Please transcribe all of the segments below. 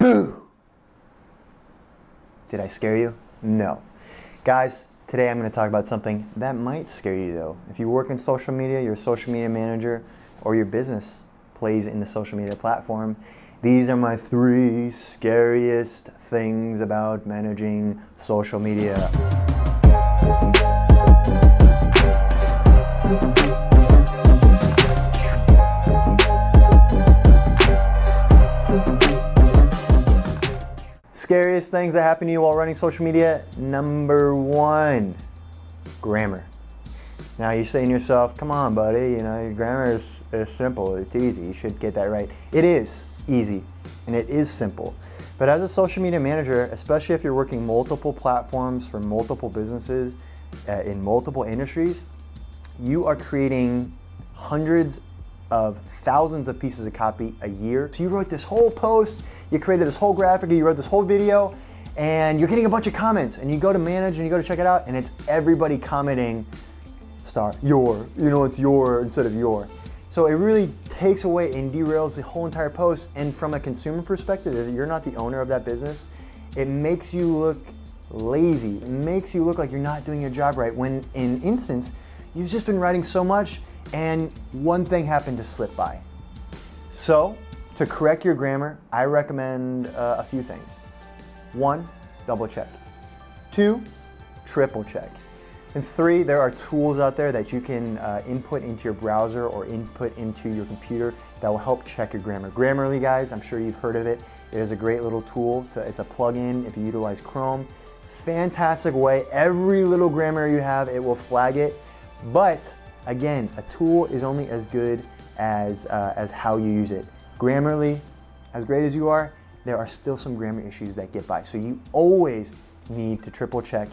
Boo! Did I scare you? No. Guys, today I'm going to talk about something that might scare you though. If you work in social media, you're a social media manager, or your business plays in the social media platform, these are my 3 scariest things about managing social media. Scariest things that happen to you while running social media. Number 1, grammar. Now you're saying to yourself, come on buddy, your grammar is simple, it's easy, you should get that right. It is easy and it is simple. But as a social media manager, especially if you're working multiple platforms for multiple businesses in multiple industries, you are creating hundreds of thousands of pieces of copy a year. So you wrote this whole post, you created this whole graphic, you wrote this whole video, and you're getting a bunch of comments, and you go to manage and you go to check it out, and it's everybody commenting your, it's your instead of your. So it really takes away and derails the whole entire post. And from a consumer perspective, if you're not the owner of that business, it makes you look lazy. It makes you look like you're not doing your job right, when in instance, you've just been writing so much and one thing happened to slip by. So to correct your grammar, I recommend a few things. 1, double check. 2, triple check. And 3, there are tools out there that you can input into your browser or input into your computer that will help check your grammar. Grammarly, guys, I'm sure you've heard of it. It is a great little tool. It's a plugin if you utilize Chrome. Fantastic way. Every little grammar you have, it will flag it. But again, a tool is only as good as how you use it. Grammarly, as great as you are, there are still some grammar issues that get by. So you always need to triple check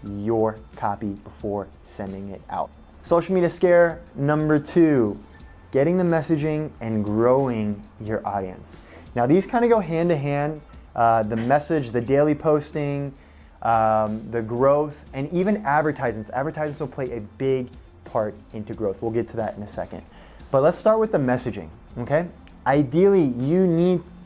your copy before sending it out. Social media scare number 2, getting the messaging and growing your audience. Now these kind of go hand to hand, the message, the daily posting, the growth, and even advertisements. Advertisements will play a big part into growth. We'll get to that in a second. But let's start with the messaging, okay? Ideally,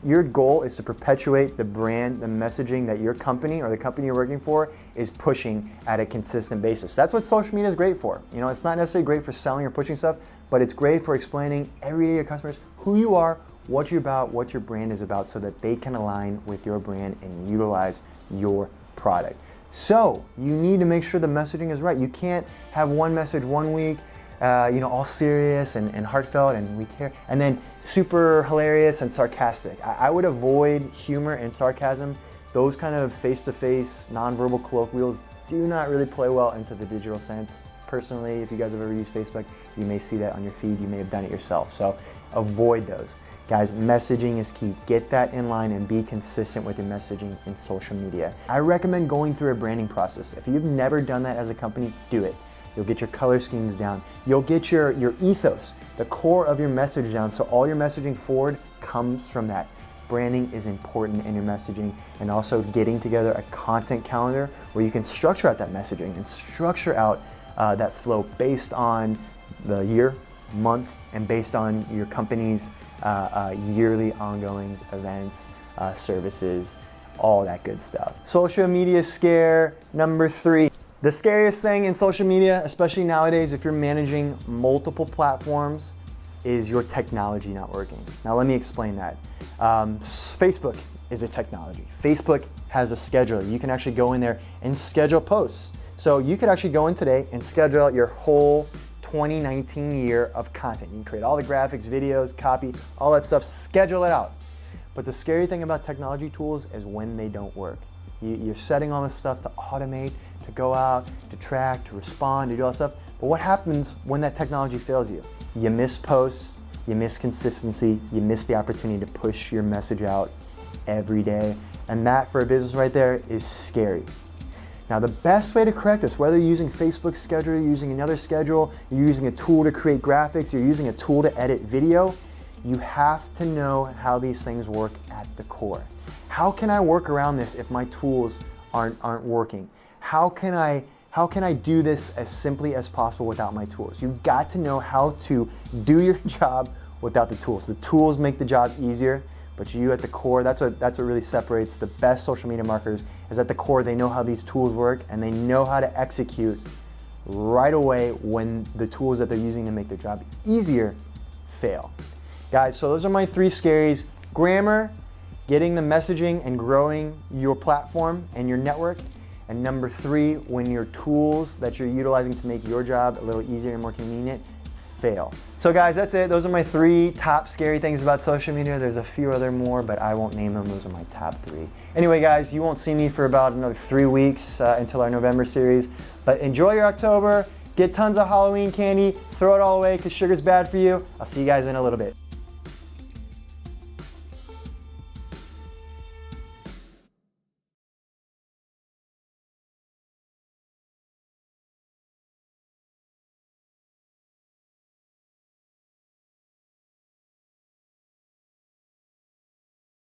your goal is to perpetuate the brand, the messaging that your company or the company you're working for is pushing at a consistent basis. That's what social media is great for. It's not necessarily great for selling or pushing stuff, but it's great for explaining every day to your customers who you are, what you're about, what your brand is about, so that they can align with your brand and utilize your product. So you need to make sure the messaging is right. You can't have one message one week, all serious and heartfelt and we care, and then super hilarious and sarcastic. I would avoid humor and sarcasm. Those kind of face-to-face, nonverbal colloquials do not really play well into the digital sense. Personally, if you guys have ever used Facebook, you may see that on your feed. You may have done it yourself. So avoid those. Guys, messaging is key. Get that in line and be consistent with your messaging in social media. I recommend going through a branding process. If you've never done that as a company, do it. You'll get your color schemes down. You'll get your ethos, the core of your message down, so all your messaging forward comes from that. Branding is important in your messaging, and also getting together a content calendar where you can structure out that messaging and structure out that flow based on the year, month, and based on your company's yearly ongoings, events, services, all that good stuff. Social media scare number 3. The scariest thing in social media, especially nowadays if you're managing multiple platforms, is your technology not working. Now let me explain that. Facebook is a technology. Facebook has a scheduler. You can actually go in there and schedule posts. So you could actually go in today and schedule out your whole 2019 year of content. You can create all the graphics, videos, copy, all that stuff, schedule it out. But the scary thing about technology tools is when they don't work. You're setting all this stuff to automate, to go out, to track, to respond, to do all that stuff. But what happens when that technology fails you? You miss posts, you miss consistency, you miss the opportunity to push your message out every day. And that for a business right there is scary. Now the best way to correct this, whether you're using Facebook schedule, you're using another schedule, you're using a tool to create graphics, you're using a tool to edit video, you have to know how these things work at the core. How can I work around this if my tools aren't working? How can I do this as simply as possible without my tools? You've got to know how to do your job without the tools. The tools make the job easier, But you at the core, that's what really separates the best social media marketers, is at the core they know how these tools work and they know how to execute right away when the tools that they're using to make their job easier fail. Guys, so those are my 3 scaries. Grammar, getting the messaging and growing your platform and your network. And number 3, when your tools that you're utilizing to make your job a little easier and more convenient fail. So guys, that's it. Those are my 3 top scary things about social media. There's a few other more, but I won't name them. Those are my top 3. Anyway, guys, you won't see me for about another 3 weeks until our November series. But enjoy your October. Get tons of Halloween candy. Throw it all away because sugar's bad for you. I'll see you guys in a little bit.